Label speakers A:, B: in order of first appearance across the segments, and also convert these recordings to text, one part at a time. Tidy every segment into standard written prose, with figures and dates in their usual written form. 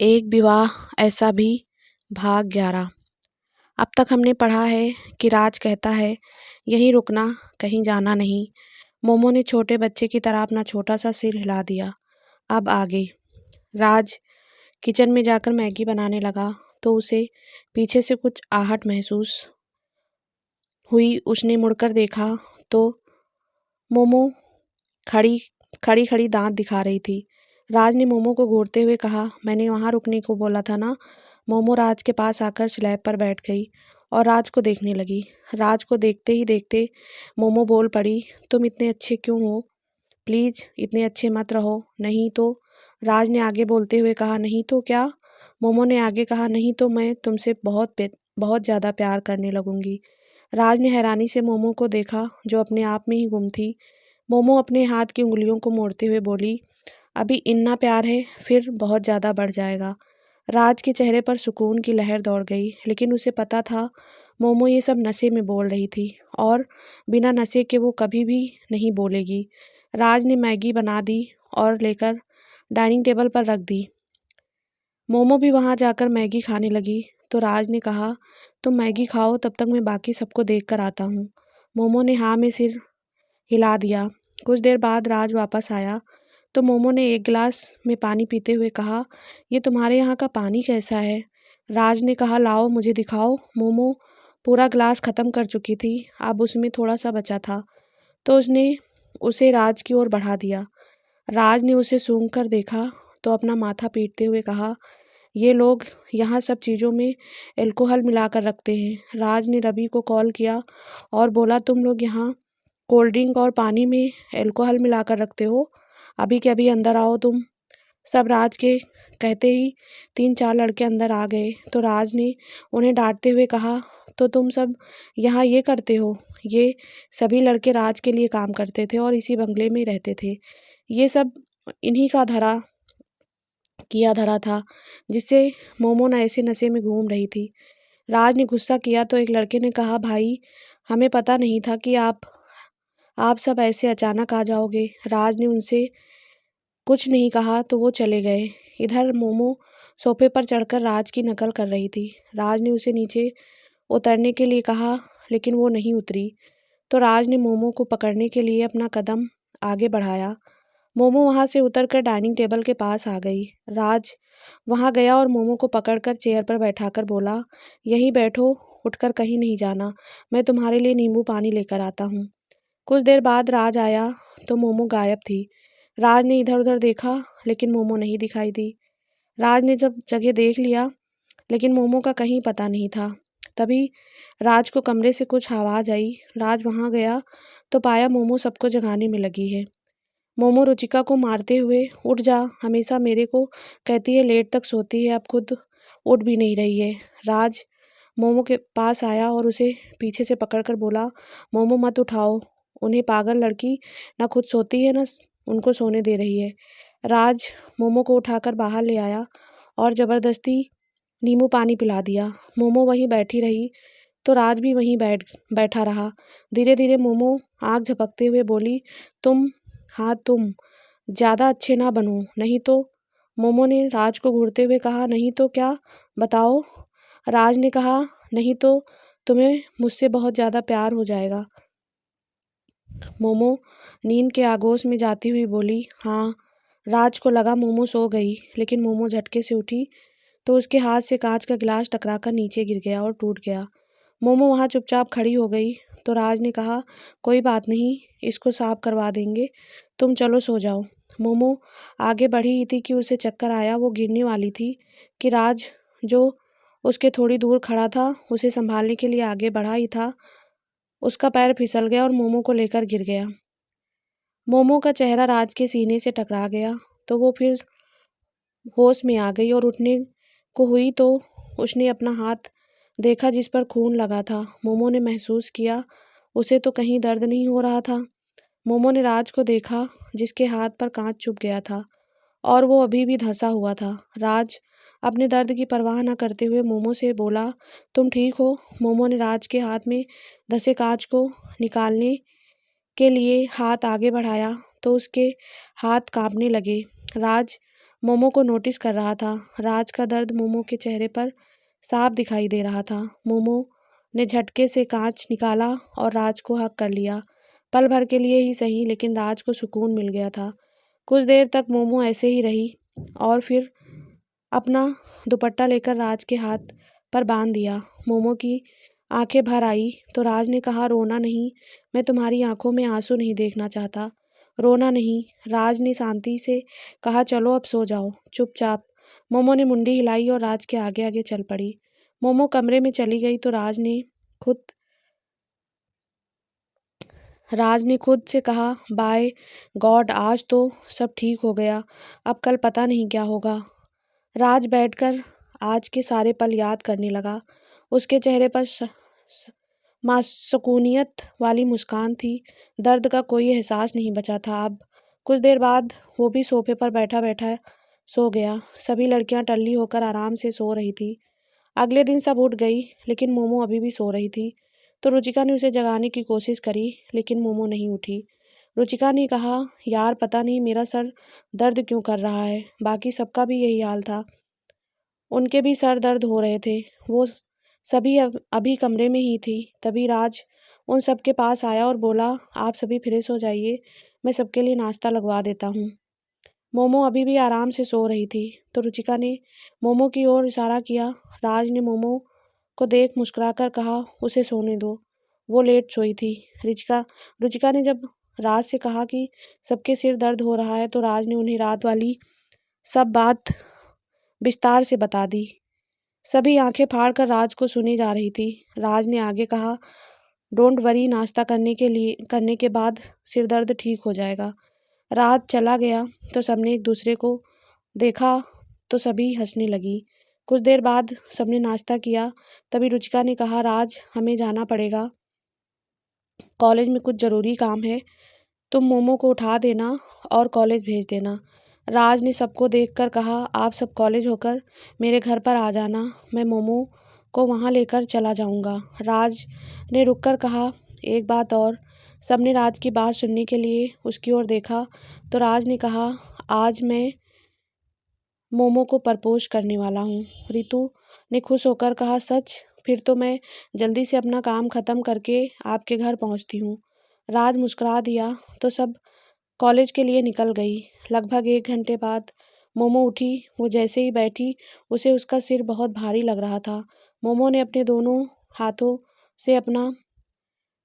A: एक विवाह ऐसा भी भाग 11। अब तक हमने पढ़ा है कि राज कहता है यहीं रुकना, कहीं जाना नहीं। मोमो ने छोटे बच्चे की तरह अपना छोटा सा सिर हिला दिया। अब आगे। राज किचन में जाकर मैगी बनाने लगा तो उसे पीछे से कुछ आहट महसूस हुई। उसने मुड़कर देखा तो मोमो खड़ी खड़ी खड़ी दांत दिखा रही थी। राज ने मोमो को घूरते हुए कहा, मैंने वहाँ रुकने को बोला था ना। मोमो राज के पास आकर स्लैब पर बैठ गई और राज को देखने लगी। राज को देखते ही देखते मोमो बोल पड़ी, तुम इतने अच्छे क्यों हो? प्लीज़ इतने अच्छे मत रहो, नहीं तो। राज ने आगे बोलते हुए कहा, नहीं तो क्या? मोमो ने आगे कहा, नहीं तो मैं तुमसे बहुत ज़्यादा प्यार करने लगूंगी। राज ने हैरानी से मोमो को देखा जो अपने आप में ही गुम थी। मोमो अपने हाथ की उंगलियों को मोड़ते हुए बोली, अभी इतना प्यार है, फिर बहुत ज़्यादा बढ़ जाएगा। राज के चेहरे पर सुकून की लहर दौड़ गई, लेकिन उसे पता था मोमो ये सब नशे में बोल रही थी और बिना नशे के वो कभी भी नहीं बोलेगी। राज ने मैगी बना दी और लेकर डाइनिंग टेबल पर रख दी। मोमो भी वहाँ जाकर मैगी खाने लगी तो राज ने कहा, तुम मैगी खाओ, तब तक मैं बाकी सबको देख कर आता हूँ। मोमो ने हाँ में सिर हिला दिया। कुछ देर बाद राज वापस आया तो मोमो ने एक गिलास में पानी पीते हुए कहा, ये तुम्हारे यहाँ का पानी कैसा है? राज ने कहा, लाओ मुझे दिखाओ। मोमो पूरा गिलास ख़त्म कर चुकी थी, अब उसमें थोड़ा सा बचा था तो उसने उसे राज की ओर बढ़ा दिया। राज ने उसे सूंघ कर देखा तो अपना माथा पीटते हुए कहा, ये लोग यहाँ सब चीज़ों में अल्कोहल मिलाकर रखते हैं। राज ने रवि को कॉल किया और बोला, तुम लोग यहाँ कोल्ड ड्रिंक और पानी में अल्कोहल मिलाकर रखते हो, अभी के अभी अंदर आओ तुम। सब राज के कहते ही 3-4 लड़के अंदर आ गए तो राज ने उन्हें डांटते हुए कहा, तो तुम सब यहाँ ये करते हो? ये सभी लड़के राज के लिए काम करते थे और इसी बंगले में रहते थे। ये सब इन्हीं का धरा था जिससे मोमो न ऐसे नशे में घूम रही थी। राज ने गुस्सा किया तो एक लड़के ने कहा, भाई हमें पता नहीं था कि आप सब ऐसे अचानक आ जाओगे। राज ने उनसे कुछ नहीं कहा तो वो चले गए। इधर मोमो सोफे पर चढ़कर राज की नकल कर रही थी। राज ने उसे नीचे उतरने के लिए कहा लेकिन वो नहीं उतरी तो राज ने मोमो को पकड़ने के लिए अपना कदम आगे बढ़ाया। मोमो वहाँ से उतरकर डाइनिंग टेबल के पास आ गई। राज वहाँ गया और मोमो को पकड़कर चेयर पर बैठाकर बोला, यहीं बैठो, उठकर कहीं नहीं जाना, मैं तुम्हारे लिए नींबू पानी लेकर आता हूँ। कुछ देर बाद राज आया तो मोमो गायब थी। राज ने इधर उधर देखा लेकिन मोमो नहीं दिखाई दी। राज ने जब जगह देख लिया लेकिन मोमो का कहीं पता नहीं था। तभी राज को कमरे से कुछ आवाज़ आई। राज वहाँ गया तो पाया मोमो सबको जगाने में लगी है। मोमो रुचिका को मारते हुए, उठ जा, हमेशा मेरे को कहती है लेट तक सोती है, अब खुद उठ भी नहीं रही है। राज मोमो के पास आया और उसे पीछे से पकड़कर बोला, मोमो मत उठाओ, उन्हें पागल लड़की ना खुद सोती है ना उनको सोने दे रही है। राज मोमो को उठाकर बाहर ले आया और ज़बरदस्ती नींबू पानी पिला दिया। मोमो वहीं बैठी रही तो राज भी वहीं बैठा रहा। धीरे धीरे मोमो आँख झपकते हुए बोली, तुम ज़्यादा अच्छे ना बनो, नहीं तो। मोमो ने राज को घूरते हुए कहा, नहीं तो क्या, बताओ। राज ने कहा, नहीं तो तुम्हें मुझसे बहुत ज़्यादा प्यार हो जाएगा। मोमो नींद के आगोश में जाती हुई बोली, हाँ। राज को लगा मोमो सो गई, लेकिन मोमो झटके से उठी तो उसके हाथ से कांच का गिलास टकराकर नीचे गिर गया और टूट गया। मोमो वहाँ चुपचाप खड़ी हो गई तो राज ने कहा, कोई बात नहीं, इसको साफ करवा देंगे, तुम चलो सो जाओ। मोमो आगे बढ़ी ही थी कि उसे चक्कर आया। वो गिरने वाली थी कि राज जो उसके थोड़ी दूर खड़ा था उसे संभालने के लिए आगे बढ़ा ही था। उसका पैर फिसल गया और मोमो को लेकर गिर गया। मोमो का चेहरा राज के सीने से टकरा गया तो वो फिर होश में आ गई और उठने को हुई तो उसने अपना हाथ देखा जिस पर खून लगा था। मोमो ने महसूस किया उसे तो कहीं दर्द नहीं हो रहा था। मोमो ने राज को देखा जिसके हाथ पर कांच चुभ गया था और वो अभी भी धंसा हुआ था। राज अपने दर्द की परवाह न करते हुए मोमो से बोला, तुम ठीक हो? मोमो ने राज के हाथ में धंसे कांच को निकालने के लिए हाथ आगे बढ़ाया तो उसके हाथ कांपने लगे। राज मोमो को नोटिस कर रहा था। राज का दर्द मोमो के चेहरे पर साफ दिखाई दे रहा था। मोमो ने झटके से कांच निकाला और राज को हक कर लिया। पल भर के लिए ही सही, लेकिन राज को सुकून मिल गया था। कुछ देर तक मोमो ऐसे ही रही और फिर अपना दुपट्टा लेकर राज के हाथ पर बांध दिया। मोमो की आंखें भर आई तो राज ने कहा, रोना नहीं, मैं तुम्हारी आंखों में आंसू नहीं देखना चाहता। रोना नहीं, राज ने शांति से कहा, चलो अब सो जाओ चुपचाप। मोमो ने मुंडी हिलाई और राज के आगे आगे चल पड़ी। मोमो कमरे में चली गई तो खुद राज ने खुद से कहा, बाय गॉड, आज तो सब ठीक हो गया, अब कल पता नहीं क्या होगा। राज बैठकर आज के सारे पल याद करने लगा। उसके चेहरे पर मासूमियत वाली मुस्कान थी। दर्द का कोई एहसास नहीं बचा था अब। कुछ देर बाद वो भी सोफे पर बैठा बैठा सो गया। सभी लड़कियां टल्ली होकर आराम से सो रही थी। अगले दिन सब उठ गई, लेकिन मोमो अभी भी सो रही थी। तो रुचिका ने उसे जगाने की कोशिश करी, लेकिन मोमो नहीं उठी। रुचिका ने कहा, यार पता नहीं मेरा सर दर्द क्यों कर रहा है। बाकी सबका भी यही हाल था, उनके भी सर दर्द हो रहे थे। वो सभी अभी कमरे में ही थी। तभी राज उन सब के पास आया और बोला, आप सभी फ्रेश हो जाइए, मैं सबके लिए नाश्ता लगवा देता हूँ। मोमो अभी भी आराम से सो रही थी, तो रुचिका ने मोमो की ओर इशारा किया। राज ने मोमो को देख मुस्कुराकर कहा, उसे सोने दो, वो लेट सोई थी। रुचिका ने जब राज से कहा कि सबके सिर दर्द हो रहा है, तो राज ने उन्हें रात वाली सब बात विस्तार से बता दी। सभी आंखें फाड़कर राज को सुनी जा रही थी। राज ने आगे कहा, डोंट वरी, नाश्ता करने के बाद सिर दर्द ठीक हो जाएगा। राज चला गया तो सबने एक दूसरे को देखा तो सभी हंसने लगी। कुछ देर बाद सबने नाश्ता किया। तभी रुचिका ने कहा, राज हमें जाना पड़ेगा, कॉलेज में कुछ ज़रूरी काम है, तुम मोमो को उठा देना और कॉलेज भेज देना। राज ने सबको देखकर कहा, आप सब कॉलेज होकर मेरे घर पर आ जाना, मैं मोमो को वहाँ लेकर चला जाऊँगा। राज ने रुककर कहा, एक बात और। सबने राज की बात सुनने के लिए उसकी ओर देखा तो राज ने कहा, आज मैं मोमो को प्रपोज करने वाला हूँ। रितु ने खुश होकर कहा, सच? फिर तो मैं जल्दी से अपना काम ख़त्म करके आपके घर पहुँचती हूँ। राज मुस्कुरा दिया तो सब कॉलेज के लिए निकल गई। लगभग 1 घंटे बाद मोमो उठी। वो जैसे ही बैठी, उसे उसका सिर बहुत भारी लग रहा था। मोमो ने अपने दोनों हाथों से अपना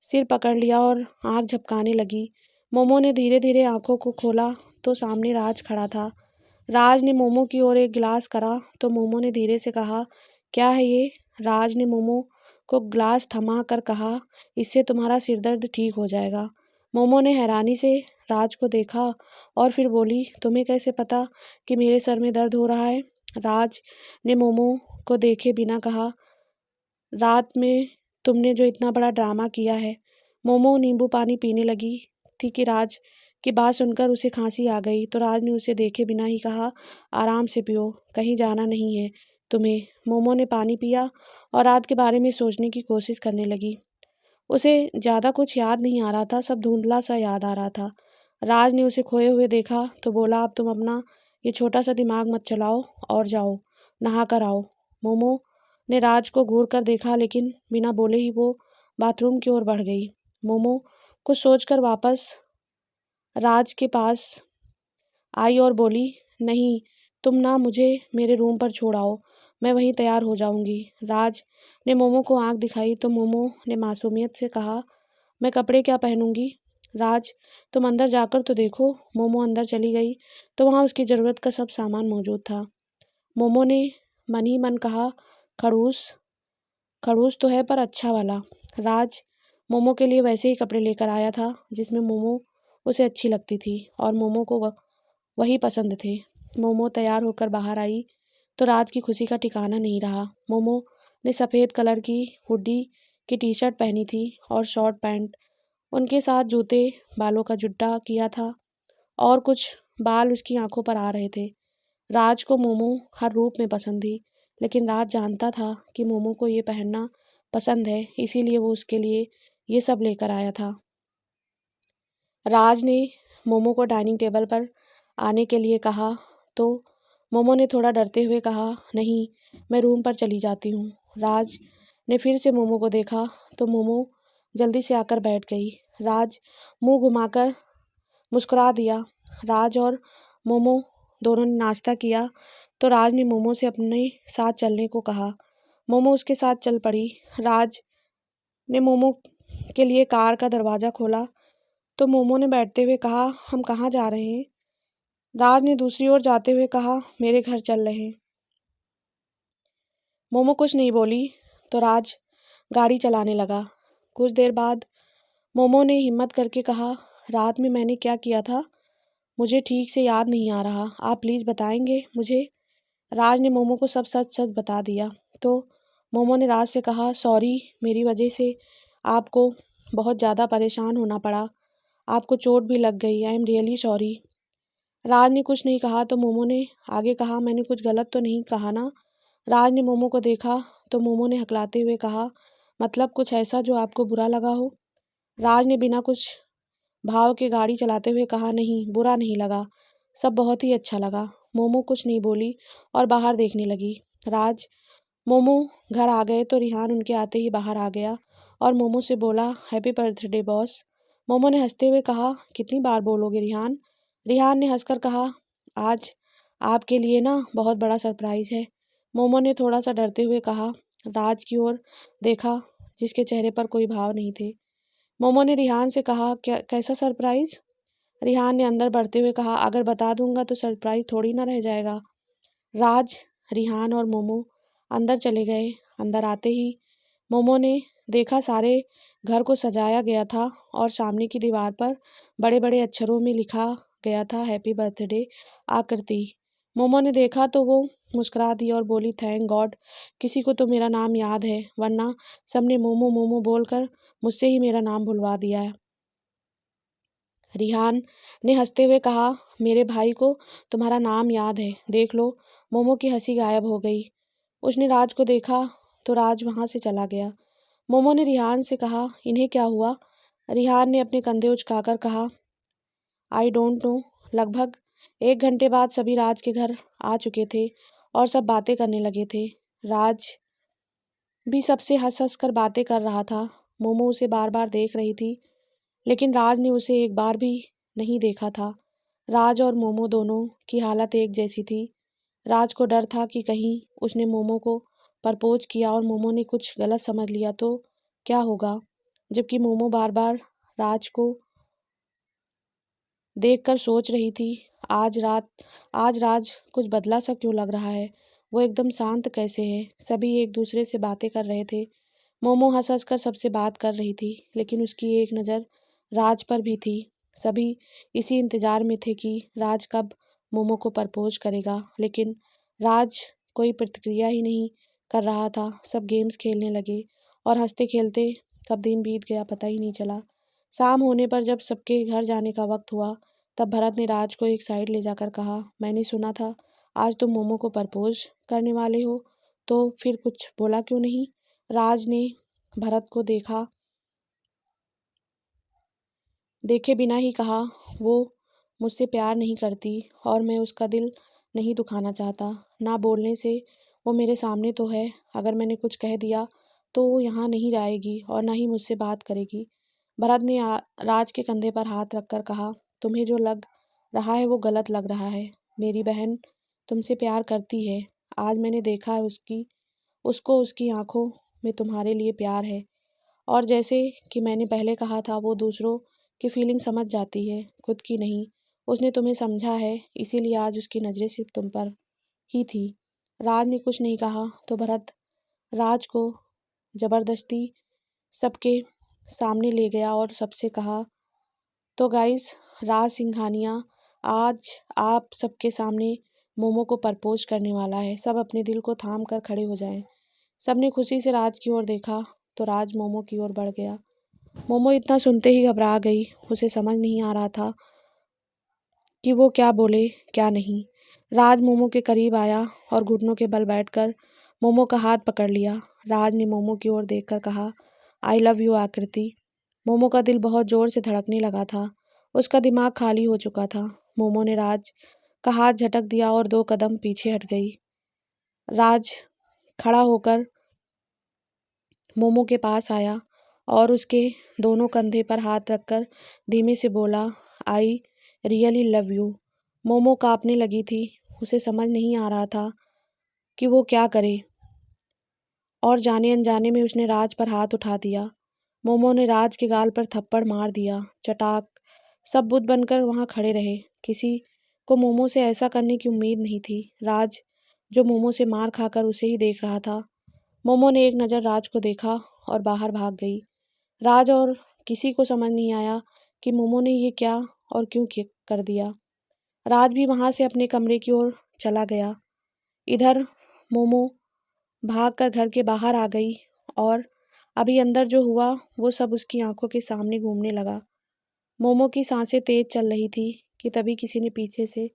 A: सिर पकड़ लिया और आँख झपकाने लगी। मोमो ने धीरे धीरे आँखों को खोला तो सामने राज खड़ा था। राज ने मोमो की ओर एक गिलास करा तो मोमो ने धीरे से कहा, क्या है ये? राज ने मोमो को ग्लास थमा कर कहा, इससे तुम्हारा सिर दर्द ठीक हो जाएगा। मोमो ने हैरानी से राज को देखा और फिर बोली, तुम्हें कैसे पता कि मेरे सर में दर्द हो रहा है? राज ने मोमो को देखे बिना कहा, रात में तुमने जो इतना बड़ा ड्रामा किया है। मोमो नींबू पानी पीने लगी थी कि राज की बात सुनकर उसे खांसी आ गई, तो राज ने उसे देखे बिना ही कहा, आराम से पियो, कहीं जाना नहीं है तुम्हें। मोमो ने पानी पिया और रात के बारे में सोचने की कोशिश करने लगी। उसे ज़्यादा कुछ याद नहीं आ रहा था, सब धुंधला सा याद आ रहा था। राज ने उसे खोए हुए देखा तो बोला, अब तुम अपना ये छोटा सा दिमाग मत चलाओ और जाओ नहा कर आओ। मोमो ने राज को घूर कर देखा, लेकिन बिना बोले ही वो बाथरूम की ओर बढ़ गई। मोमो कुछ सोचकर वापस राज के पास आई और बोली, नहीं, तुम ना मुझे मेरे रूम पर छोड़ आओ, मैं वहीं तैयार हो जाऊंगी। राज ने मोमो को आंख दिखाई तो मोमो ने मासूमियत से कहा, मैं कपड़े क्या पहनूंगी? राज, तुम अंदर जाकर तो देखो। मोमो अंदर चली गई तो वहाँ उसकी ज़रूरत का सब सामान मौजूद था। मोमो ने मन ही मन कहा, खड़ूस खड़ूस तो है पर अच्छा वाला। राज मोमो के लिए वैसे ही कपड़े लेकर आया था जिसमें मोमो उसे अच्छी लगती थी और मोमो को वही पसंद थे। मोमो तैयार होकर बाहर आई तो राज की खुशी का ठिकाना नहीं रहा। मोमो ने सफ़ेद कलर की हुडी की टी शर्ट पहनी थी और शॉर्ट पैंट, उनके साथ जूते, बालों का जुड्डा किया था और कुछ बाल उसकी आंखों पर आ रहे थे। राज को मोमो हर रूप में पसंद थी, लेकिन राज जानता था कि मोमो को ये पहनना पसंद है, इसीलिए वो उसके लिए ये सब लेकर आया था। राज ने मोमो को डाइनिंग टेबल पर आने के लिए कहा तो मोमो ने थोड़ा डरते हुए कहा, नहीं, मैं रूम पर चली जाती हूँ। राज ने फिर से मोमो को देखा तो मोमो जल्दी से आकर बैठ गई। राज मुंह घुमाकर मुस्कुरा दिया। राज और मोमो दोनों ने नाश्ता किया तो राज ने मोमो से अपने साथ चलने को कहा। मोमो उसके साथ चल पड़ी। राज ने मोमो के लिए कार का दरवाज़ा खोला तो मोमो ने बैठते हुए कहा, हम कहाँ जा रहे हैं? राज ने दूसरी ओर जाते हुए कहा, मेरे घर चल रहे हैं। मोमो कुछ नहीं बोली तो राज गाड़ी चलाने लगा। कुछ देर बाद मोमो ने हिम्मत करके कहा, रात में मैंने क्या किया था मुझे ठीक से याद नहीं आ रहा, आप प्लीज़ बताएंगे मुझे? राज ने मोमो को सब सच सच बता दिया। तो मोमो ने राज से कहा, सॉरी, मेरी वजह से आपको बहुत ज़्यादा परेशान होना पड़ा, आपको चोट भी लग गई, आई एम रियली सॉरी। राज ने कुछ नहीं कहा तो मोमो ने आगे कहा, मैंने कुछ गलत तो नहीं कहा ना? राज ने मोमो को देखा तो मोमो ने हकलाते हुए कहा, मतलब कुछ ऐसा जो आपको बुरा लगा हो? राज ने बिना कुछ भाव के गाड़ी चलाते हुए कहा, नहीं, बुरा नहीं लगा, सब बहुत ही अच्छा लगा। मोमो कुछ नहीं बोली और बाहर देखने लगी। राज मोमो घर आ गए तो रिहान उनके आते ही बाहर आ गया और मोमो से बोला, हैप्पी बर्थडे बॉस। मोमो ने हंसते हुए कहा, कितनी बार बोलोगे रिहान? रिहान ने हंसकर कहा, आज आपके लिए ना बहुत बड़ा सरप्राइज़ है। मोमो ने थोड़ा सा डरते हुए कहा। राज की ओर देखा जिसके चेहरे पर कोई भाव नहीं थे। मोमो ने रिहान से कहा, क्या कैसा सरप्राइज़? रिहान ने अंदर बढ़ते हुए कहा, अगर बता दूंगा तो सरप्राइज़ थोड़ी ना रह जाएगा। राज, रिहान और मोमो अंदर चले गए। अंदर आते ही मोमो ने देखा सारे घर को सजाया गया था और सामने की दीवार पर बड़े बड़े अक्षरों में लिखा गया था, हैप्पी बर्थडे आकृति। मोमो ने देखा तो वो मुस्कुरा दी और बोली, थैंक गॉड, किसी को तो मेरा नाम याद है, वरना सबने मोमो मोमो बोलकर मुझसे ही मेरा नाम भुलवा दिया है। रिहान ने हंसते हुए कहा, मेरे भाई को तुम्हारा नाम याद है, देख लो। मोमो की हंसी गायब हो गई। उसने राज को देखा तो राज वहाँ से चला गया। मोमो ने रिहान से कहा, इन्हें क्या हुआ? रिहान ने अपने कंधे उचकाकर कहा, आई डोंट नो। लगभग 1 घंटे बाद सभी राज के घर आ चुके थे और सब बातें करने लगे थे। राज भी सबसे हंस हंस कर बातें कर रहा था। मोमो उसे बार बार देख रही थी लेकिन राज ने उसे एक बार भी नहीं देखा था। राज और मोमो दोनों की हालत एक जैसी थी। राज को डर था कि कहीं उसने मोमो को प्रपोज किया और मोमो ने कुछ गलत समझ लिया तो क्या होगा, जबकि मोमो बार बार राज को देखकर सोच रही थी, आज राज कुछ बदला सा क्यों लग रहा है, वो एकदम शांत कैसे है। सभी एक दूसरे से बातें कर रहे थे। मोमो हंस हंस कर सबसे बात कर रही थी लेकिन उसकी एक नज़र राज पर भी थी। सभी इसी इंतज़ार में थे कि राज कब मोमो को प्रपोज करेगा, लेकिन राज कोई प्रतिक्रिया ही नहीं कर रहा था। सब गेम्स खेलने लगे और हंसते खेलते कब दिन बीत गया पता ही नहीं चला। शाम होने पर जब सबके घर जाने का वक्त हुआ तब भरत ने राज को एक साइड ले जाकर कहा, मैंने सुना था आज तुम मोमो को प्रपोज करने वाले हो, तो फिर कुछ बोला क्यों नहीं? राज ने भरत को देखे बिना ही कहा, वो मुझसे प्यार नहीं करती और मैं उसका दिल नहीं दुखाना चाहता। ना बोलने से वो मेरे सामने तो है, अगर मैंने कुछ कह दिया तो वो यहाँ नहीं आएगी और ना ही मुझसे बात करेगी। भरत ने राज के कंधे पर हाथ रखकर कहा, तुम्हें जो लग रहा है वो गलत लग रहा है। मेरी बहन तुमसे प्यार करती है। आज मैंने देखा है उसको उसकी आंखों में तुम्हारे लिए प्यार है और जैसे कि मैंने पहले कहा था वो दूसरों की फीलिंग समझ जाती है, खुद की नहीं। उसने तुम्हें समझा है इसीलिए आज उसकी नज़रें सिर्फ तुम पर ही थी। राज ने कुछ नहीं कहा तो भरत राज को ज़बरदस्ती सबके सामने ले गया और सबसे कहा, तो गाइस, राज सिंघानिया आज आप सबके सामने मोमो को प्रपोज करने वाला है। सब अपने दिल को थाम कर खड़े हो जाएं। सबने खुशी से राज की ओर देखा तो राज मोमो की ओर बढ़ गया। मोमो इतना सुनते ही घबरा गई। उसे समझ नहीं आ रहा था कि वो क्या बोले क्या नहीं। राज मोमो के करीब आया और घुटनों के बल बैठकर मोमो का हाथ पकड़ लिया। राज ने मोमो की ओर देखकर कहा, आई लव यू आकृति। मोमो का दिल बहुत जोर से धड़कने लगा था। उसका दिमाग खाली हो चुका था। मोमो ने राज का हाथ झटक दिया और 2 कदम पीछे हट गई। राज खड़ा होकर मोमो के पास आया और उसके दोनों कंधे पर हाथ रखकर धीमे से बोला, I really love you. Momo कांपने लगी थी। उसे समझ नहीं आ रहा था कि वो क्या करे और जाने अनजाने में उसने राज पर हाथ उठा दिया। मोमो ने राज के गाल पर थप्पड़ मार दिया। चटाक। सब बुत बनकर वहां खड़े रहे। किसी को मोमो से ऐसा करने की उम्मीद नहीं थी। राज, जो मोमो से मार खाकर उसे ही देख रहा था। मोमो ने एक नज़र राज को देखा और बाहर भाग गई। राज और किसी को समझ नहीं आया कि मोमो ने ये क्या और क्यों कर दिया। राज भी वहां से अपने कमरे की ओर चला गया। इधर मोमो भागकर घर के बाहर आ गई और अभी अंदर जो हुआ वो सब उसकी आंखों के सामने घूमने लगा। मोमो की सांसें तेज चल रही थी कि तभी किसी ने पीछे से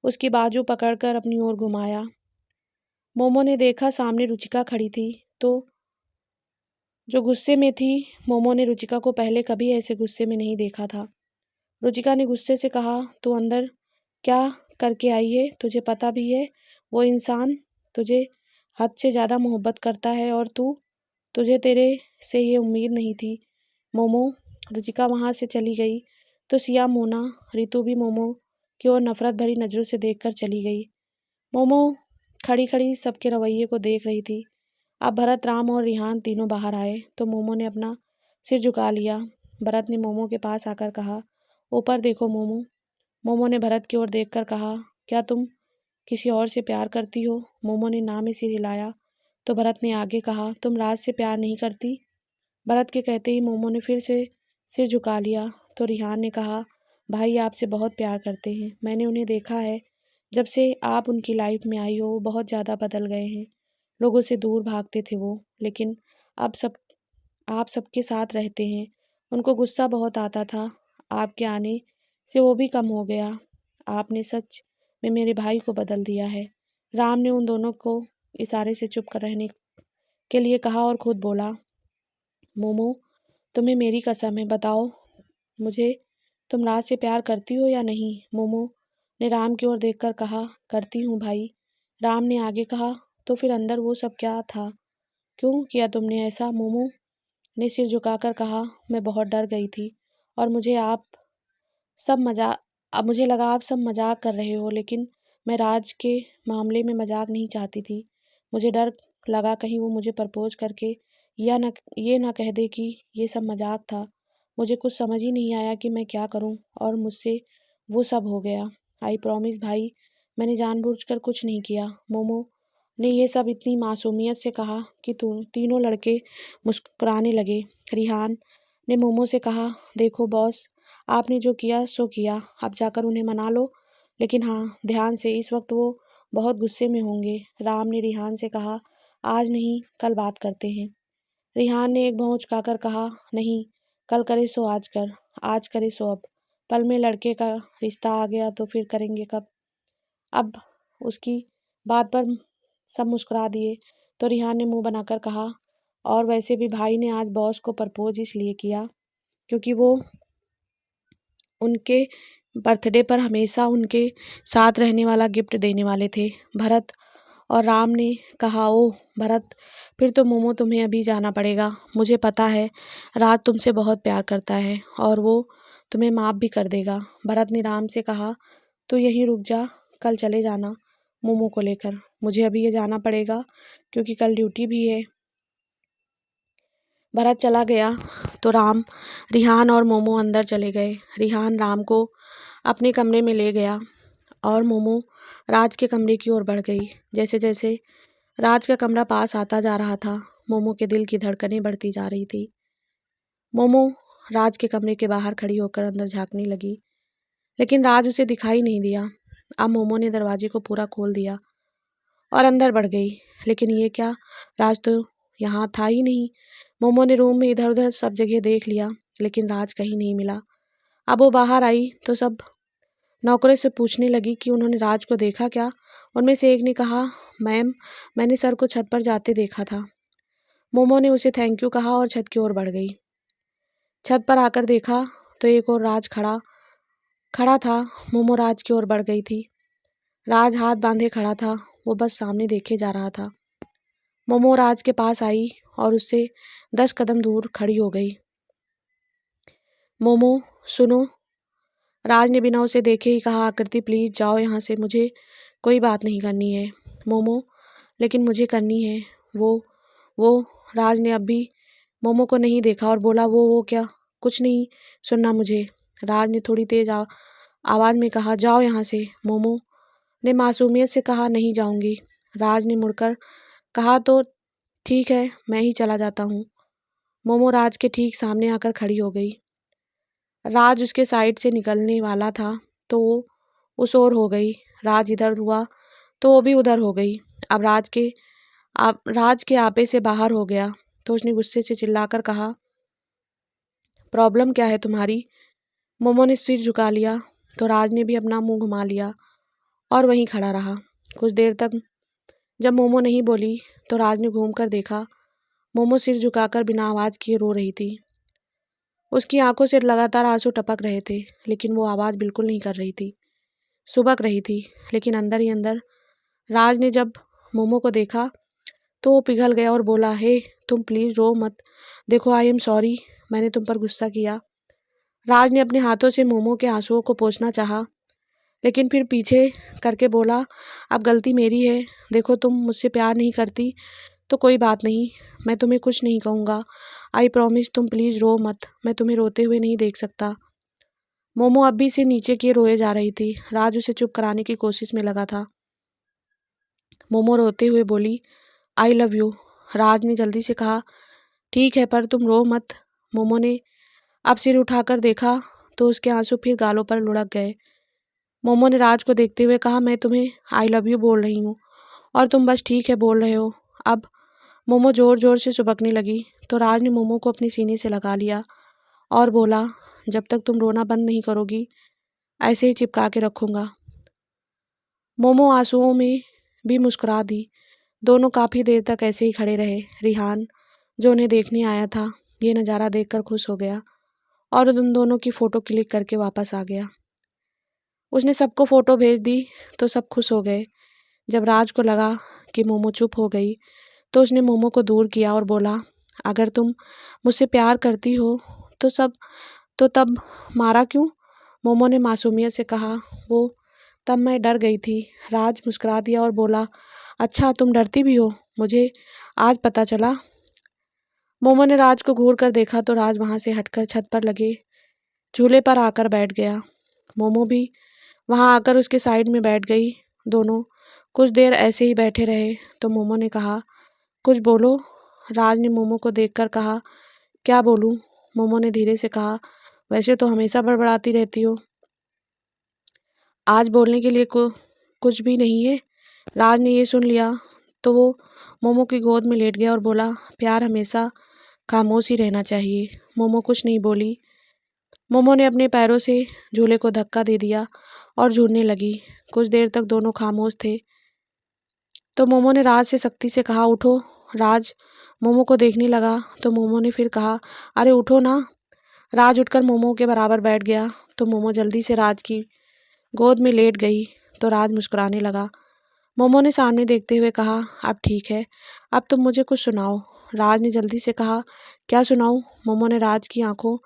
A: उसकी बाजू पकड़कर अपनी ओर घुमाया। मोमो ने देखा सामने रुचिका खड़ी थी, तो जो गुस्से में थी। मोमो ने रुचिका को पहले कभी ऐसे गुस्से में नहीं देखा था। रुचिका ने गुस्से से कहा, तू अंदर क्या करके आई है? तुझे पता भी है वो इंसान तुझे हद से ज़्यादा मोहब्बत करता है और तुझे तेरे से ये उम्मीद नहीं थी। मोमो। रुचिका वहाँ से चली गई तो सिया, मोना, रितु भी मोमो की ओर नफरत भरी नज़रों से देखकर चली गई। मोमो खड़ी खड़ी सबके रवैये को देख रही थी। अब भरत, राम और रिहान तीनों बाहर आए तो मोमो ने अपना सिर झुका लिया। भरत ने मोमो के पास आकर कहा, ऊपर देखो मोमो। मोमो ने भरत की ओर देखकर कहा, क्या तुम किसी और से प्यार करती हो? मोमो ने ना में सिर हिलाया तो भरत ने आगे कहा, तुम राज से प्यार नहीं करती? भरत के कहते ही मोमो ने फिर से सिर झुका लिया तो रिहान ने कहा, भाई आपसे बहुत प्यार करते हैं। मैंने उन्हें देखा है। जब से आप उनकी लाइफ में आई हो वो बहुत ज़्यादा बदल गए हैं। लोगों से दूर भागते थे वो, लेकिन अब आप सबके साथ रहते हैं। उनको गुस्सा बहुत आता था। आपके आने से वो भी कम हो गया। आपने सच में मेरे भाई को बदल दिया है। राम ने उन दोनों को इशारे से चुप कर रहने के लिए कहा और खुद बोला, मोमो, तुम्हें मेरी कसम है, बताओ मुझे, तुम राज से प्यार करती हो या नहीं? मोमो ने राम की ओर देखकर कहा, करती हूँ भाई। राम ने आगे कहा, तो फिर अंदर वो सब क्या था? क्यों किया तुमने ऐसा? मोमो ने सिर झुकाकर कहा, मैं बहुत डर गई थी और मुझे लगा आप सब मजाक कर रहे हो, लेकिन मैं राज के मामले में मजाक नहीं चाहती थी। मुझे डर लगा कहीं वो मुझे प्रपोज करके ये ना कह दे कि ये सब मजाक था। मुझे कुछ समझ ही नहीं आया कि मैं क्या करूं और मुझसे वो सब हो गया। आई प्रॉमिस भाई, मैंने जानबूझकर कुछ नहीं किया। मोमो ने ये सब इतनी मासूमियत से कहा कि तीनों लड़के मुस्कुराने लगे। रिहान ने मोमो से कहा, देखो बॉस, आपने जो किया सो किया, अब जाकर उन्हें मना लो, लेकिन हाँ ध्यान से, इस वक्त वो बहुत गुस्से में होंगे। राम ने रिहान से कहा, आज नहीं कल बात करते हैं। रिहान ने एक भौं उचकाकर कहा, नहीं, कल करे सो आज कर, आज करे सो अब। पल में लड़के का रिश्ता आ गया तो फिर करेंगे कब? अब उसकी बात पर सब मुस्कुरा दिए तो रिहान ने मुंह बनाकर कहा, और वैसे भी भाई ने आज बॉस को प्रपोज इसलिए किया क्योंकि वो उनके बर्थडे पर हमेशा उनके साथ रहने वाला गिफ्ट देने वाले थे। भरत और राम ने कहा, ओह भरत, फिर तो मोमो तुम्हें अभी जाना पड़ेगा। मुझे पता है राज तुमसे बहुत प्यार करता है और वो तुम्हें माफ़ भी कर देगा। भरत ने राम से कहा, तू यहीं रुक जा, कल चले जाना मोमो को लेकर। मुझे अभी ये जाना पड़ेगा क्योंकि कल ड्यूटी भी है। भरत चला गया तो राम, रिहान और मोमो अंदर चले गए। रिहान राम को अपने कमरे में ले गया और मोमो राज के कमरे की ओर बढ़ गई। जैसे जैसे राज का कमरा पास आता जा रहा था, मोमो के दिल की धड़कनें बढ़ती जा रही थी। मोमो राज के कमरे के बाहर खड़ी होकर अंदर झांकने लगी, लेकिन राज उसे दिखाई नहीं दिया। अब मोमो ने दरवाजे को पूरा खोल दिया और अंदर बढ़ गई, लेकिन ये क्या, राज तो यहाँ था ही नहीं। मोमो ने रूम में इधर उधर सब जगह देख लिया, लेकिन राज कहीं नहीं मिला। अब वो बाहर आई तो सब नौकरों से पूछने लगी कि उन्होंने राज को देखा क्या। उनमें से एक ने कहा, मैम, मैंने सर को छत पर जाते देखा था। मोमो ने उसे थैंक यू कहा और छत की ओर बढ़ गई। छत पर आकर देखा तो एक और राज खड़ा था। मोमो राज की ओर बढ़ गई थी। राज हाथ बांधे खड़ा था, वो बस सामने देखे जा रहा था। मोमो राज के पास आई और उससे 10 कदम दूर खड़ी हो गई। मोमो सुनो, राज ने बिना उसे देखे ही कहा। आकृति प्लीज जाओ यहाँ से, मुझे कोई बात नहीं करनी है। मोमो लेकिन मुझे करनी है। वो राज ने अब भी मोमो को नहीं देखा और बोला वो क्या? कुछ नहीं सुनना मुझे। राज ने थोड़ी तेज आवाज में कहा, जाओ यहाँ से। मोमो ने मासूमियत से कहा, नहीं जाऊंगी। राज ने मुड़कर कहा, तो ठीक है, मैं ही चला जाता हूँ। मोमो राज के ठीक सामने आकर खड़ी हो गई। राज उसके साइड से निकलने वाला था तो वो उस ओर हो गई। राज इधर हुआ तो वो भी उधर हो गई। अब राज के आपे से बाहर हो गया तो उसने गुस्से से चिल्लाकर कहा, प्रॉब्लम क्या है तुम्हारी? मोमो ने सिर झुका लिया तो राज ने भी अपना मुंह घुमा लिया और वहीं खड़ा रहा। कुछ देर तक जब मोमो नहीं बोली तो राज ने घूम कर देखा। मोमो सिर झुकाकर बिना आवाज किए रो रही थी। उसकी आंखों से लगातार आंसू टपक रहे थे, लेकिन वो आवाज बिल्कुल नहीं कर रही थी, सुबक रही थी। लेकिन अंदर ही अंदर राज ने जब मोमो को देखा तो वो पिघल गया और बोला, हे तुम प्लीज रो मत। देखो आई एम सॉरी, मैंने तुम पर गुस्सा किया। राज ने अपने हाथों से मोमो के आंसुओं को पोंछना चाहा, लेकिन फिर पीछे करके बोला, अब गलती मेरी है। देखो तुम मुझसे प्यार नहीं करती तो कोई बात नहीं, मैं तुम्हें कुछ नहीं कहूँगा। आई प्रॉमिस, तुम प्लीज रो मत, मैं तुम्हें रोते हुए नहीं देख सकता। मोमो अब भी सिर नीचे किए रोए जा रही थी। राज उसे चुप कराने की कोशिश में लगा था। मोमो रोते हुए बोली, आई लव यू। राज ने जल्दी से कहा, ठीक है पर तुम रो मत। मोमो ने अब सिर उठाकर देखा तो उसके आंसू फिर गालों पर लुढ़क गए। मोमो ने राज को देखते हुए कहा, मैं तुम्हें आई लव यू बोल रही हूँ और तुम बस ठीक है बोल रहे हो। अब मोमो जोर जोर से सुबकने लगी तो राज ने मोमो को अपने सीने से लगा लिया और बोला, जब तक तुम रोना बंद नहीं करोगी ऐसे ही चिपका के रखूँगा। मोमो आंसुओं में भी मुस्कुरा दी। दोनों काफ़ी देर तक ऐसे ही खड़े रहे। रिहान जो उन्हें देखने आया था ये नज़ारा देखकर खुश हो गया और उन दोनों की फ़ोटो क्लिक करके वापस आ गया। उसने सबको फ़ोटो भेज दी तो सब खुश हो गए। जब राज को लगा कि मोमो चुप हो गई तो उसने मोमो को दूर किया और बोला, अगर तुम मुझसे प्यार करती हो तो तब मारा क्यों? मोमो ने मासूमियत से कहा, वो तब मैं डर गई थी। राज मुस्कुरा दिया और बोला, अच्छा तुम डरती भी हो, मुझे आज पता चला। मोमो ने राज को घूर कर देखा तो राज वहाँ से हटकर छत पर लगे झूले पर आकर बैठ गया। मोमो भी वहाँ आकर उसके साइड में बैठ गई। दोनों कुछ देर ऐसे ही बैठे रहे तो मोमो ने कहा, कुछ बोलो। राज ने मोमो को देखकर कहा, क्या बोलूँ? मोमो ने धीरे से कहा, वैसे तो हमेशा बड़बड़ाती रहती हो, आज बोलने के लिए कुछ भी नहीं है। राज ने ये सुन लिया तो वो मोमो की गोद में लेट गया और बोला, प्यार हमेशा खामोश ही रहना चाहिए। मोमो कुछ नहीं बोली। मोमो ने अपने पैरों से झूले को धक्का दे दिया और झूलने लगी। कुछ देर तक दोनों खामोश थे तो मोमो ने राज से सख्ती से कहा, उठो। राज मोमो को देखने लगा तो मोमो ने फिर कहा, अरे उठो ना। राज उठकर मोमो के बराबर बैठ गया तो मोमो जल्दी से राज की गोद में लेट गई तो राज मुस्कुराने लगा। मोमो ने सामने देखते हुए कहा, अब ठीक है, अब तुम मुझे कुछ सुनाओ। राज ने जल्दी से कहा, क्या सुनाऊं? मोमो ने राज की आंखों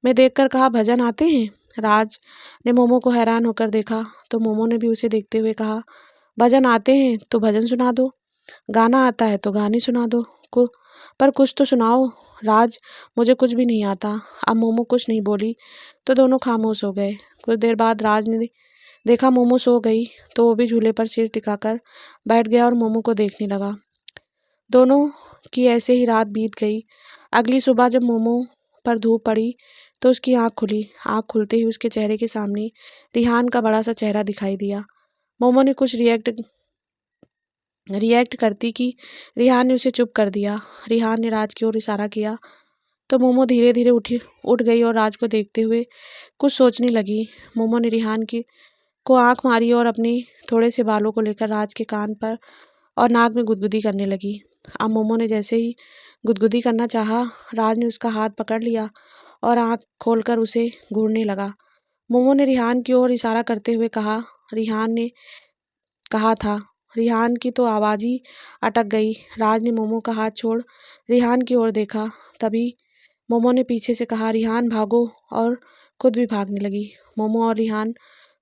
A: में देखकर कहा, भजन आते हैं? राज ने मोमो को हैरान होकर देखा तो मोमो ने भी उसे देखते हुए कहा, भजन आते हैं तो भजन सुना दो, गाना आता है तो गाने सुना दो, पर कुछ तो सुनाओ। राज, मुझे कुछ भी नहीं आता। अब मोमो कुछ नहीं बोली तो दोनों खामोश हो गए। कुछ देर बाद राज ने देखा मोमो सो गई तो वो भी झूले पर सिर टिकाकर बैठ गया और मोमो को देखने लगा। दोनों की ऐसे ही रात बीत गई। अगली सुबह जब मोमो पर धूप पड़ी तो उसकी आंख खुली। आंख खुलते ही उसके चेहरे के सामने रिहान का बड़ा सा चेहरा दिखाई दिया। मोमो ने कुछ रिएक्ट करती कि रिहान ने उसे चुप कर दिया। रिहान ने राज की ओर इशारा किया तो मोमो धीरे धीरे उठ गई और राज को देखते हुए कुछ सोचने लगी। मोमो ने रिहान को आंख मारी और अपने थोड़े से बालों को लेकर राज के कान पर और नाक में गुदगुदी करने लगी। अब मोमो ने जैसे ही गुदगुदी करना चाहा, राज ने उसका हाथ पकड़ लिया और आंख खोलकर उसे घूरने लगा। मोमो ने रिहान की ओर इशारा करते हुए कहा। रिहान ने कहा था। रिहान की तो आवाज़ ही अटक गई। राज ने मोमो का हाथ छोड़ रिहान की ओर देखा। तभी मोमो ने पीछे से कहा, रिहान भागो, और खुद भी भागने लगी। मोमो और रिहान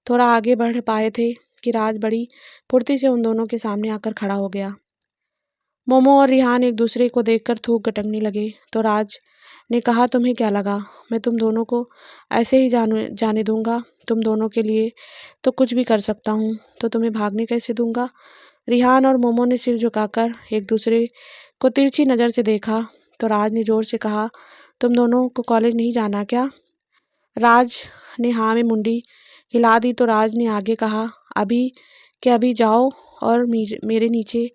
A: थोड़ा आगे बढ़ पाए थे कि राज बड़ी फुर्ती से उन दोनों के सामने आकर खड़ा हो गया। मोमो और रिहान एक दूसरे को देखकर थूक गटकने लगे तो राज ने कहा, तुम्हें क्या लगा मैं तुम दोनों को ऐसे ही जाने दूंगा? तुम दोनों के लिए तो कुछ भी कर सकता हूँ, तो तुम्हें भागने कैसे दूंगा? रिहान और मोमो ने सिर झुकाकर एक दूसरे को तिरछी नज़र से देखा तो राज ने ज़ोर से कहा, तुम दोनों को कॉलेज नहीं जाना क्या? राज ने हाँ में मुंडी हिला दी तो राज ने आगे कहा, अभी के अभी जाओ और मेरे नीचे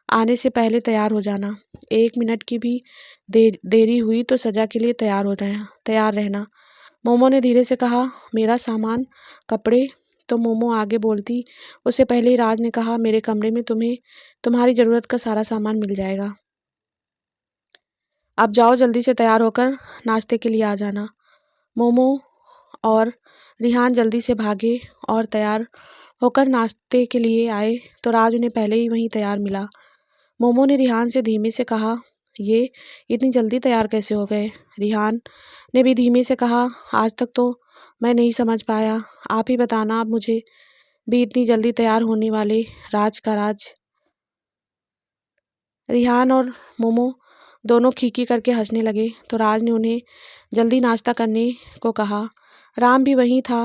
A: आने से पहले तैयार हो जाना। 1 मिनट की भी देरी हुई तो सज़ा के लिए तैयार रहना। मोमो ने धीरे से कहा, मेरा सामान, कपड़े? तो मोमो आगे बोलती उससे पहले ही राज ने कहा, मेरे कमरे में तुम्हें तुम्हारी ज़रूरत का सारा सामान मिल जाएगा। अब जाओ, जल्दी से तैयार होकर नाश्ते के लिए आ जाना। मोमो और रिहान जल्दी से भागे और तैयार होकर नाश्ते के लिए आए तो राज उन्हें पहले ही वहीं तैयार मिला। मोमो ने रिहान से धीमे से कहा, ये इतनी जल्दी तैयार कैसे हो गए? रिहान ने भी धीमे से कहा, आज तक तो मैं नहीं समझ पाया, आप ही बताना, अब मुझे भी इतनी जल्दी तैयार होने वाले राज का राज। रिहान और मोमो दोनों खीखी करके हंसने लगे तो राज ने उन्हें जल्दी नाश्ता करने को कहा। राम भी वहीं था।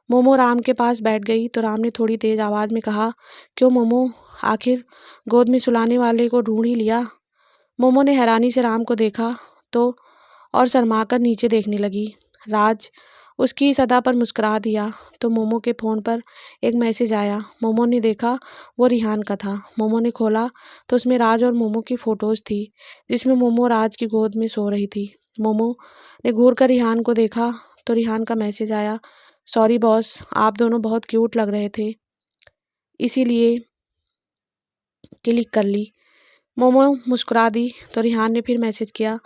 A: मोमो राम के पास बैठ गई तो राम ने थोड़ी तेज आवाज़ में कहा, क्यों मोमो, आखिर गोद में सुलाने वाले को ढूंढ ही लिया? मोमो ने हैरानी से राम को देखा तो और शर्माकर नीचे देखने लगी। राज उसकी इस अदा पर मुस्कुरा दिया तो मोमो के फ़ोन पर एक मैसेज आया। मोमो ने देखा, वो रिहान का था। मोमो ने खोला तो उसमें राज और मोमो की फ़ोटोज़ थी जिसमें मोमो राज की गोद में सो रही थी। मोमो ने घूर कर रिहान को देखा तो रिहान का मैसेज आया, सॉरी बॉस, आप दोनों बहुत क्यूट लग रहे थे, इसीलिए क्लिक कर ली। मोमो मुस्कुरा दी तो रिहान ने फिर मैसेज किया,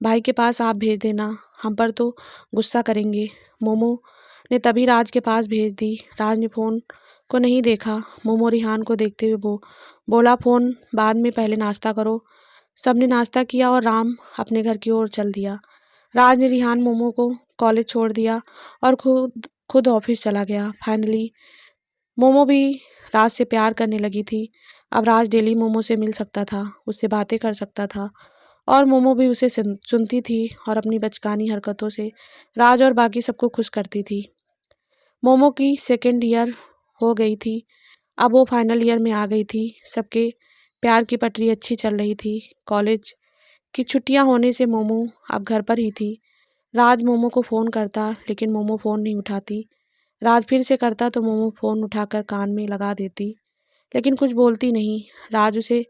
A: भाई के पास आप भेज देना, हम पर तो गुस्सा करेंगे। मोमो ने तभी राज के पास भेज दी। राज ने फ़ोन को नहीं देखा। मोमो रिहान को देखते हुए बोला, फ़ोन बाद में, पहले नाश्ता करो। सबने नाश्ता किया और राम अपने घर की ओर चल दिया। राज ने रिहान मोमो को कॉलेज छोड़ दिया और खुद ऑफिस चला गया। फाइनली मोमो भी राज से प्यार करने लगी थी। अब राज डेली मोमो से मिल सकता था, उससे बातें कर सकता था और मोमो भी उसे सुनती थी और अपनी बचकानी हरकतों से राज और बाकी सबको खुश करती थी। मोमो की सेकेंड ईयर हो गई थी। अब वो फाइनल ईयर में आ गई थी। सबके प्यार की पटरी अच्छी चल रही थी। कॉलेज की छुट्टियां होने से मोमो अब घर पर ही थी। राज मोमो को फ़ोन करता लेकिन मोमो फ़ोन नहीं उठाती। राज फिर से करता तो मोमो फ़ोन उठाकर कान में लगा देती लेकिन कुछ बोलती नहीं। राज उसे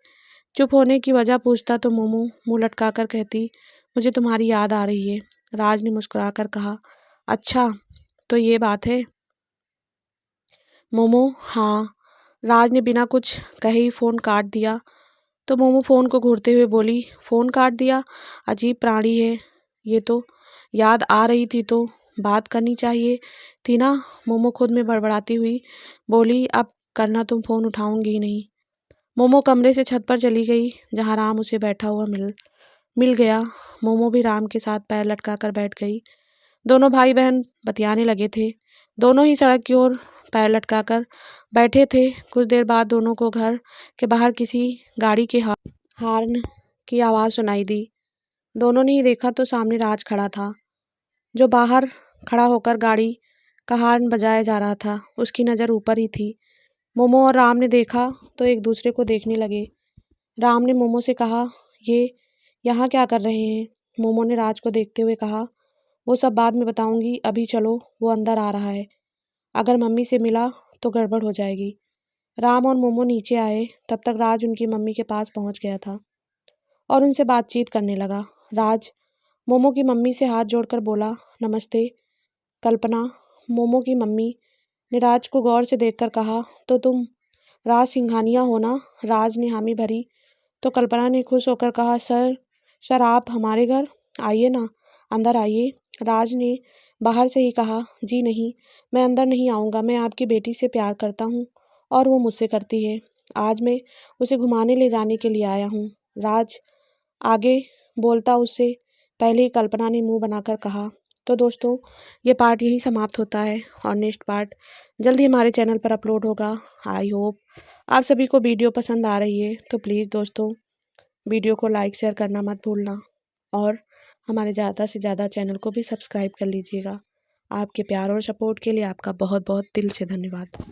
A: चुप होने की वजह पूछता तो मोमो मुंह लटकाकर कहती, मुझे तुम्हारी याद आ रही है। राज ने मुस्कुराकर कहा, अच्छा तो ये बात है। मोमो, हाँ। राज ने बिना कुछ कहे ही फ़ोन काट दिया तो मोमो फ़ोन को घूरते हुए बोली, फ़ोन काट दिया, अजीब प्राणी है ये तो, याद आ रही थी तो बात करनी चाहिए थी ना। मोमो खुद में बड़बड़ाती हुई बोली, अब करना तुम फ़ोन उठाऊंगी ही नहीं। मोमो कमरे से छत पर चली गई जहाँ राम उसे बैठा हुआ मिल गया। मोमो भी राम के साथ पैर लटकाकर बैठ गई। दोनों भाई बहन बतियाने लगे थे। दोनों ही सड़क की ओर पैर लटकाकर बैठे थे। कुछ देर बाद दोनों को घर के बाहर किसी गाड़ी के हॉर्न की आवाज़ सुनाई दी। दोनों ने ही देखा तो सामने राज खड़ा था, जो बाहर खड़ा होकर गाड़ी का हॉर्न बजाया जा रहा था। उसकी नज़र ऊपर ही थी। मोमो और राम ने देखा तो एक दूसरे को देखने लगे। राम ने मोमो से कहा, ये यहाँ क्या कर रहे हैं? मोमो ने राज को देखते हुए कहा, वो सब बाद में बताऊंगी, अभी चलो, वो अंदर आ रहा है, अगर मम्मी से मिला तो गड़बड़ हो जाएगी। राम और मोमो नीचे आए तब तक राज उनकी मम्मी के पास पहुंच गया था और उनसे बातचीत करने लगा। राज मोमो की मम्मी से हाथ जोड़कर बोला, नमस्ते कल्पना। मोमो की मम्मी ने राज को गौर से देखकर कहा, तो तुम राज सिंघानिया हो ना? राज ने हामी भरी तो कल्पना ने खुश होकर कहा, सर आप हमारे घर, आइए ना, अंदर आइए। राज ने बाहर से ही कहा, जी नहीं, मैं अंदर नहीं आऊँगा, मैं आपकी बेटी से प्यार करता हूँ और वो मुझसे करती है। आज मैं उसे घुमाने ले जाने के लिए आया हूँ। राज आगे बोलता उससे पहले ही कल्पना ने मुंह बनाकर कहा। तो दोस्तों, ये पार्ट यहीं समाप्त होता है और नेक्स्ट पार्ट जल्दी हमारे चैनल पर अपलोड होगा। आई होप आप सभी को वीडियो पसंद आ रही है। तो प्लीज़ दोस्तों, वीडियो को लाइक शेयर करना मत भूलना और हमारे ज़्यादा से ज़्यादा चैनल को भी सब्सक्राइब कर लीजिएगा। आपके प्यार और सपोर्ट के लिए आपका बहुत बहुत दिल से धन्यवाद।